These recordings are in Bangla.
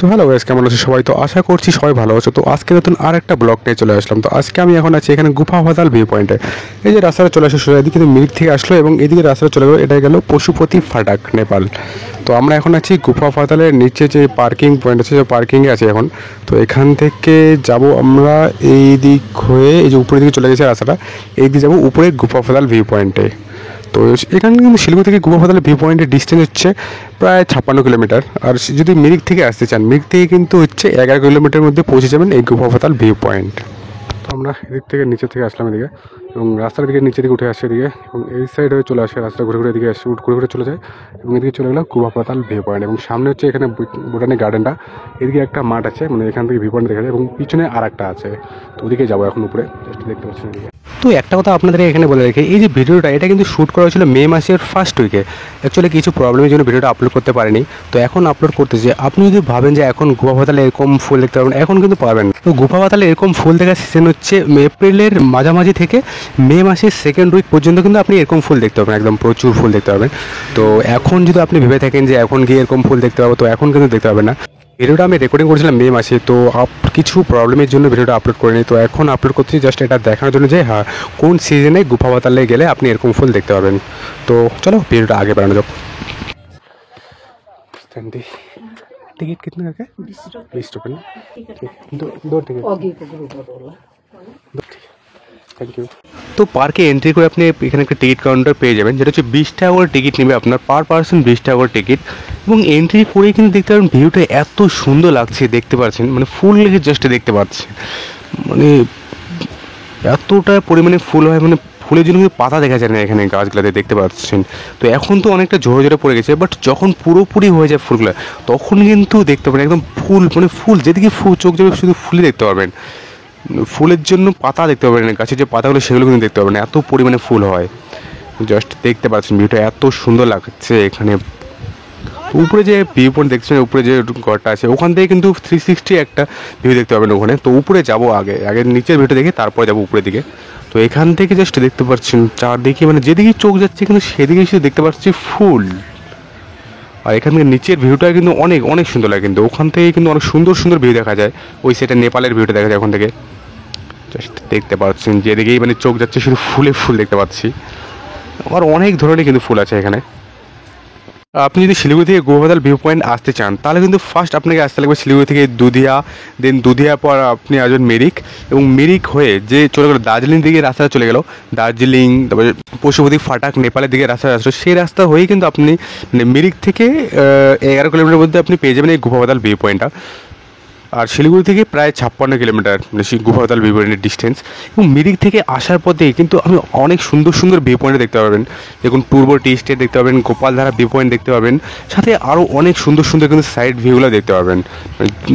সো হ্যালো গাইস, কেমন আছো সবাই? তো আশা করছি সবাই ভালো আছো। তো আজকে নতুন আরেকটা ব্লগ নিয়ে চলে আসলাম। তো আজকে আমি এখন আছি এখানে গুফা পাতাল ভিউ পয়েন্টে। এই যে রাস্তাটা চলে আসে সোজা এদিকে মিরিক থেকে আসলো এবং এদিকে রাস্তাটা চলে গেলো, এটা গেল পশুপতি ফাটাক, নেপাল। তো আমরা এখন আছি গুফা পাতালের নিচে যে পার্কিং পয়েন্ট আছে, যে পার্কিংয়ে আছে এখন। তো এখান থেকে যাব আমরা এই দিক হয়ে, এই যে উপরের দিকে চলে গেছে রাস্তাটা, এই দিকে যাবো উপরে গুফা পাতাল ভিউ পয়েন্টে। তো এখানে কিন্তু শিলিগুড়ি থেকে গুফা পাতালের ভিউ পয়েন্টের ডিস্টেন্স হচ্ছে প্রায় 56 কিলোমিটার। আর যদি মিরিক থেকে আসতে চান, মিরিক থেকে কিন্তু হচ্ছে 11 কিলোমিটার মধ্যে পৌঁছে যাবেন এই গুফা পাতাল ভিউ পয়েন্ট। তো আমরা এদিক থেকে নিচে থেকে আসলাম এদিকে, এবং রাস্তার দিকে নিচের দিকে উঠে আসছে এদিকে, এবং এই সাইড হয়ে চলে আসে রাস্তা, ঘুরে ঘুরে এদিকে আসে, ঘুরে ঘুরে চলে যায় এবং এদিকে চলে গেলো গুফা পাতাল ভিউ পয়েন্ট। এবং সামনে হচ্ছে এখানে বোটানিক গার্ডেনটা, এদিকে একটা মাঠ আছে, মানে এখান থেকে ভিউ পয়েন্ট দেখা যায়, এবং পিছনে আর একটা আছে। তো ওদিকে যাবো এখন উপরে, জাস্ট দেখতে পাচ্ছেন এদিকে। তো একটা কথা আপনাদের এখানে বলে রাখি, এই যে ভিডিওটা, এটা কিন্তু শ্যুট করা হয়েছিল মে মাসের ফার্স্ট উইকে। অ্যাকচুয়ালি কিছু প্রবলেমের জন্য ভিডিওটা আপলোড করতে পারিনি, তো এখন আপলোড করতেছি। আপনি যদি ভাবেন যে এখন গুফা পাতালে এরকম ফুল দেখতে পারবেন, এখন কিন্তু পাবেন। তো গুফা পাতালে এরকম ফুল দেখার সিজন হচ্ছে এপ্রিলের মাঝামাঝি থেকে মে মাসের সেকেন্ড উইক পর্যন্ত, কিন্তু আপনি এরকম ফুল দেখতে পাবেন, একদম প্রচুর ফুল দেখতে পাবেন। তো এখন যদি আপনি ভেবে থাকেন যে এখন গিয়ে এরকম ফুল দেখতে পাবো, তো এখন কিন্তু দেখতে পাবেন না। ভিডিওটা আমি রেকর্ডিং করেছিলাম মে মাসে, তো কিছু প্রবলেমের জন্য ভিডিওটা আপলোড করিনি। তো এখন আপলোড করছি জাস্ট এটা দেখানোর জন্য যে হ্যাঁ, কোন সিজনে গুফা পাতালে গেলে আপনি এরকম ফুল দেখতে পাবেন। তো চলো ভিডিওটা आगे बढ़ाना যাক। टिकट कितने का? 20 रुपये ना? दो टिकट। Thank you. তো পার্কে এন্ট্রি করে আপনি এখানে একটা টিকিট কাউন্টার পেয়ে যাবেন, যেটা হচ্ছে 20 টাকা করে টিকিট নেবে আপনার, পার পার্সন 20 টাকা করে টিকিট। এবং এন্ট্রি করেই কিন্তু দেখতে পাবেন ভিউটা এত সুন্দর লাগছে, দেখতে পাচ্ছেন, মানে ফুল লেগে জাস্ট দেখতে পাচ্ছেন, মানে এতটা পরিমাণে ফুল হয়, মানে ফুলের জন্য কিন্তু পাতা দেখা যায় না এখানে গাছগুলোতে, দেখতে পাচ্ছেন। তো এখন তো অনেকটা ঝরে ঝরে পড়ে গেছে, বাট যখন পুরোপুরি হয়ে যায় ফুলগুলো, তখন কিন্তু দেখতে পাবেন একদম ফুল, মানে ফুল যেদিকে চোখ যাবে শুধু ফুলই দেখতে পাবেন। ফুলের জন্য পাতা দেখতে পাবেন না, গাছের যে পাতাগুলো সেগুলো কিন্তু দেখতে পাবেন, এত পরিমাণে ফুল হয়। জাস্ট দেখতে পাচ্ছেন ভিউটা এত সুন্দর লাগছে এখানে। উপরে যে ভিউ পয়েন্ট দেখছেন, উপরে যে ঘরটা আছে, ওখান থেকে কিন্তু 360 একটা ভিউ দেখতে পাবেন ওখানে। তো উপরে যাবো, আগে নিচের ভিউটা দেখে তারপরে যাবো উপরের দিকে। তো এখান থেকে জাস্ট দেখতে পাচ্ছেন চারদিকে, মানে যেদিকে চোখ যাচ্ছে কিন্তু সেদিকে শুধু দেখতে পাচ্ছি ফুল। আর এখান থেকে নিচের ভিউটা কিন্তু অনেক অনেক সুন্দর লাগে, কিন্তু ওখান থেকে কিন্তু অনেক সুন্দর সুন্দর ভিউ দেখা যায়। ওই সাইডে নেপালের ভিউটা দেখা যায় ওখান থেকে। জাস্ট দেখতে পাচ্ছেন যেদিকেই মানে চোখ যাচ্ছে শুধু ফুলে ফুল দেখতে পাচ্ছি। আর অনেক ধরনের কিন্তু ফুল আছে এখানে। আপনি যদি শিলিগুড়ি থেকে গুফা পাতাল ভিউ পয়েন্ট আসতে চান, তাহলে কিন্তু ফার্স্ট আপনাকে আসতে লাগবে শিলিগুড়ি থেকে দুধিয়া, দেন দুধিয়ার পর আপনি আসবেন মিরিক, এবং মিরিক হয়ে যে চলে গেলো দার্জিলিং দিকে রাস্তাটা চলে গেল, দার্জিলিং, তারপরে পশুপতি ফাটাক নেপালের দিকে রাস্তা আসলো, সেই রাস্তা হয়েই কিন্তু আপনি মানে মিরিক থেকে 11 কিলোমিটার মধ্যে আপনি পেয়ে যাবেন এই গুফা পাতাল ভিউ পয়েন্টটা। আর শিলিগুড়ি থেকে প্রায় 56 কিলোমিটার মানে গুফা পাতাল ভিউ পয়েন্টের ডিস্টেন্স। এবং মিরিক থেকে আসার পথে কিন্তু আমি অনেক সুন্দর সুন্দর ভিউ পয়েন্ট দেখতে পাবেন। দেখুন পূর্ব টি স্টেট দেখতে পাবেন, গোপালধারা ভিউ পয়েন্ট দেখতে পাবেন, সাথে আরও অনেক সুন্দর সুন্দর কিন্তু সাইড ভিউগুলো দেখতে পাবেন,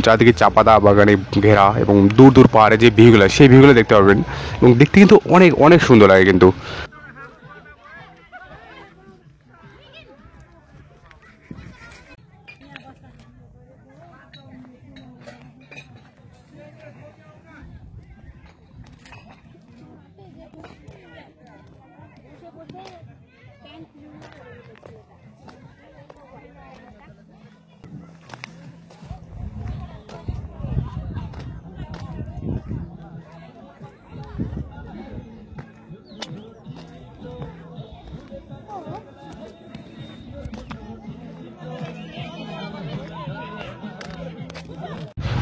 চারদিকে চাপাতা বাগানে ঘেরা, এবং দূর দূর পাহাড়ে যে ভিউগুলো, সেই ভিউগুলো দেখতে পাবেন। এবং দেখতে কিন্তু অনেক অনেক সুন্দর লাগে কিন্তু।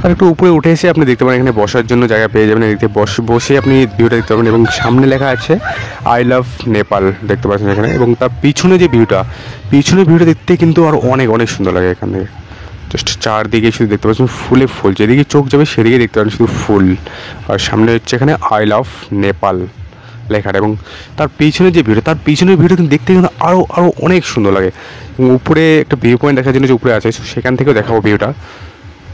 আর একটু উপরে উঠে এসে আপনি দেখতে পারেন এখানে বসার জন্য জায়গা পেয়ে যাবেন, এদিকে বসে আপনি ভিউটা দেখতে পাবেন। এবং সামনে লেখা আছে আই লাভ নেপাল, দেখতে পাচ্ছেন এখানে। এবং তার পিছনে যে ভিউটা দেখতে কিন্তু আরও অনেক অনেক সুন্দর লাগে এখানে। জাস্ট চারদিকে শুধু দেখতে পাচ্ছেন ফুলে ফুল, যেদিকে চোখ যাবে সেদিকে দেখতে পাবেন শুধু ফুল। আর সামনে হচ্ছে এখানে আই লাভ নেপাল লেখাটা, এবং তার পিছনে যে ভিউটা, তার পিছনের ভিউটা কিন্তু দেখতে কিন্তু আরও আরও অনেক সুন্দর লাগে। এবং উপরে একটা ভিউ পয়েন্ট দেখার জন্য যে উপরে আছে, সেখান থেকেও দেখাবো ভিউটা।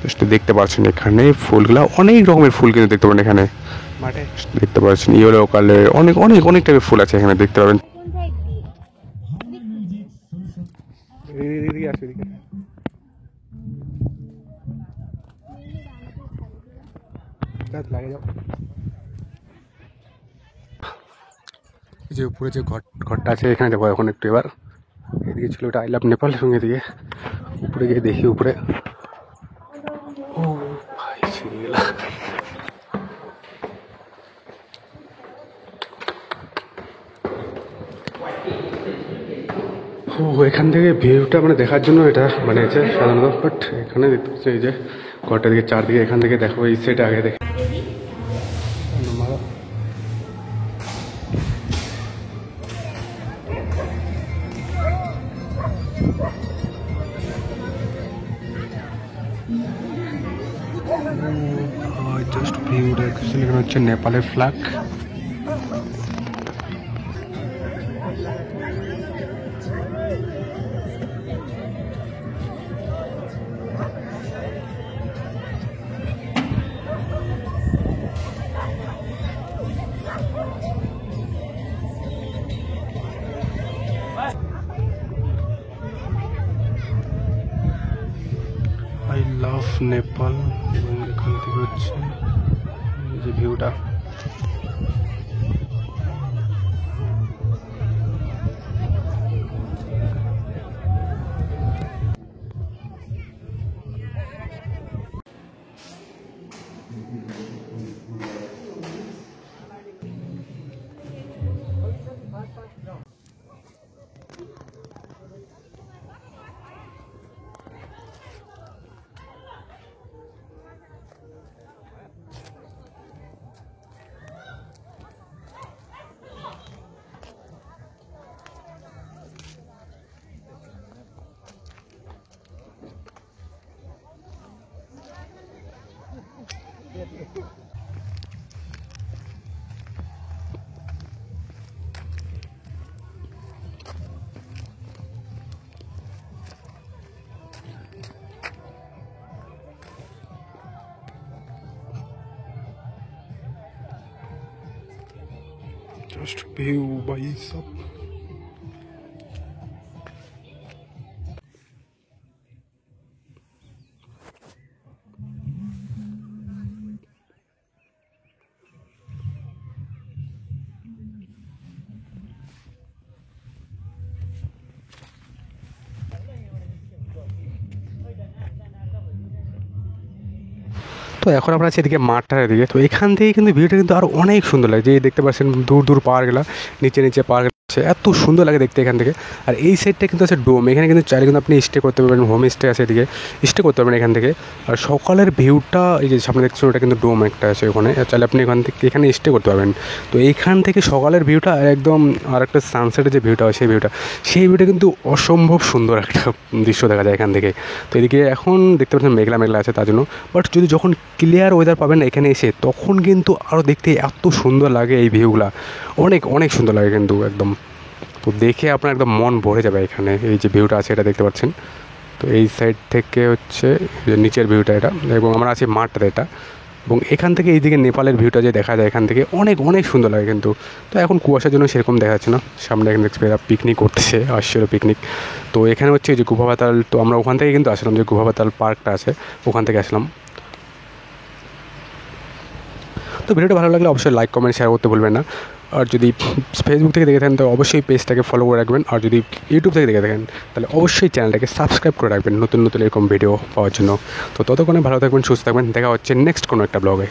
জাস্ট দেখতে পাচ্ছেন এখানে ফুলগুলা, অনেক রকমের ফুল কিন্তু দেখতে পাবেন এখানে মাঠে, দেখতে পাচ্ছেন ইয়েলো কালার, অনেক অনেক অনেক টাইপের ফুল আছে এখানে, দেখতে পাবেন। যে উপরে যে ঘরটা আছে এখানে যাবো এখন একটু। এবার এদিকে ছিল ওটা আই লাভ নেপাল, এবং এদিকে উপরে গিয়ে দেখি উপরে তো এখান থেকে ভিউটা মানে দেখার জন্য এটা বানিয়েছে সাধারণত, বাট এখানে দেখতে পাচ্ছি এই যে ঘরটা দিকে চারদিকে এখান থেকে দেখো এই সেট আগে দেখে জাস্ট ভিউটা এখানে হচ্ছে নেপালের ফ্ল্যাগ। I love Nepal. এবং এখান থেকে হচ্ছে এই যে ভিউটা, জাস্ট ভিউ ভাই সব। তো এখন আমরা আছি এদিকে মাঠটার এদিকে। তো এখান থেকে কিন্তু ভিউটা কিন্তু আরও অনেক সুন্দর লাগে, যে দেখতে পাচ্ছেন দূর দূর পাহাড়গুলো, নিচে নিচে পাহাড় এত সুন্দর লাগে দেখতে এখান থেকে। আর এই সাইডটা কিন্তু আছে ডোম, এখানে কিন্তু চাইলে কিন্তু আপনি স্টে করতে পারবেন, হোম স্টে আছে এদিকে, স্টে করতে পারবেন এখান থেকে। আর সকালের ভিউটা এই যে সামনে দেখছেন ওটা কিন্তু ডোম একটা আছে ওখানে, চাইলে আপনি এখান থেকে এখানে স্টে করতে পারবেন। তো এইখান থেকে সকালের ভিউটা একদম, আর একটা সানসেটের যে ভিউটা হয় সেই ভিউটা কিন্তু অসম্ভব সুন্দর একটা দৃশ্য দেখা যায় এখান থেকে। তো এদিকে এখন দেখতে পাচ্ছেন মেঘলা মেঘলা আছে তার জন্য, বাট যদি যখন ক্লিয়ার ওয়েদার পাবেন না এখানে এসে, তখন কিন্তু আরও দেখতে এত সুন্দর লাগে এই ভিউগুলা, অনেক অনেক সুন্দর লাগে কিন্তু একদম। তো দেখে আপনার একদম মন ভরে যাবে এখানে। এই যে ভিউটা আছে এটা দেখতে পাচ্ছেন, তো এই সাইড থেকে হচ্ছে যে নিচের ভিউটা এটা, এবং আমরা আছি মাঠটা এটা, এবং এখান থেকে এইদিকে নেপালের ভিউটা যে দেখা যায় এখান থেকে অনেক অনেক সুন্দর লাগে কিন্তু। তো এখন কুয়াশার জন্য সেরকম দেখা যাচ্ছে না। সামনে এখানে দেখছি এরা পিকনিক করতেছে, আসছিল পিকনিক। তো এখানে হচ্ছে যে গুফা পাতাল, তো আমরা ওখান থেকে কিন্তু আসলাম, যে গুফা পাতাল পার্কটা আছে ওখান থেকে আসলাম। তো ভিডিওটা ভালো লাগলে অবশ্যই লাইক কমেন্ট শেয়ার করতে ভুলবেন না। আর যদি ফেসবুক থেকে দেখে থাকেন তো অবশ্যই পেজটাকে ফলো করে রাখবেন, আর যদি ইউটিউব থেকে দেখে থাকেন তাহলে অবশ্যই চ্যানেলটাকে সাবস্ক্রাইব করে রাখবেন নতুন নতুন এরকম ভিডিও পাওয়ার জন্য। তো ততক্ষণে ভালো থাকবেন, সুস্থ থাকবেন, দেখা হচ্ছে নেক্সট কোনো একটা ব্লগে।